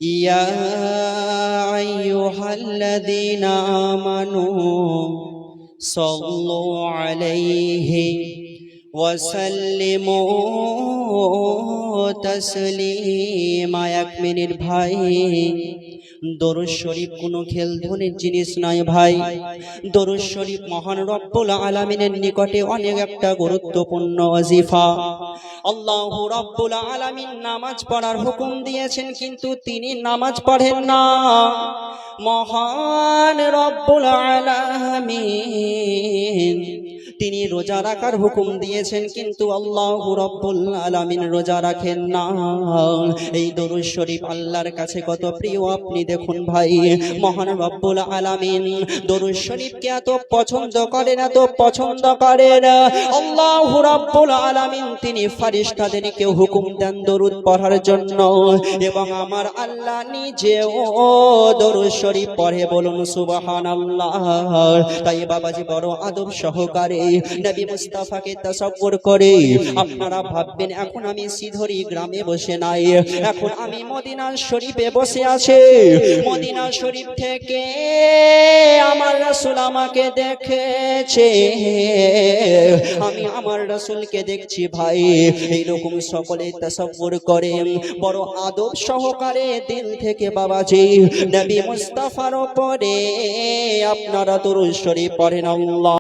ইয়া আইয়ুহাল্লাযীনা আমানু সাল্লু আলাইহি ওয়া সাল্লিমু তাসলিমা। 1 মিনিট ভাই, দরুদ শরীফ কোনো খেলধনের জিনিস নয় ভাই। দরুদ শরীফ মহান রব্বুল আলামিনের নিকটে অনেক একটা গুরুত্বপূর্ণ ওয়াজিফা। আল্লাহু রব্বুল আলামিন নামাজ পড়ার হুকুম দিয়েছেন, কিন্তু তিনি নামাজ পড়েন না। মহান রব্বুল আলামিন তিনি রোজা রাখার হুকুম দিয়েছেন, কিন্তু আল্লাহু রব্বুল আলামিন রোজা রাখেন না। এই দরুদ শরীফ আল্লাহর কাছে কত প্রিয় আপনি দেখুন ভাই। মহান রব্বুল আলামিন দরুদ শরীফকে এত পছন্দ করেন, এত পছন্দ করেন। আল্লাহু রব্বুল আলামিন তিনি ফেরেশতাদেরকে হুকুম দেন দরুদ পড়ার জন্য, এবং আমার আল্লাহ নিজেও দরুদ শরীফ পড়ে। বলুন সুবহানাল্লাহ। তাই বাবাজি বড় আদব সহকারে নবী মুস্তাফাকে তাসাব্বুর করে আপনারা ভাববেন এখন আমি সিধরি গ্রামে বসে নাই, এখন আমি মদিনা শরীফে বসে আছি। মদিনা শরীফ থেকে আমার রাসূল আমাকে দেখেছে, আমি আমার রাসূলকে দেখছি ভাই। এইরকম সকলে তাসাব্বুর করে বড় আদব সহকারে দিল থেকে বাবাজি নবী মুস্তাফার উপরে আপনারা দরুদ শরীফ পড়েন। আল্লাহ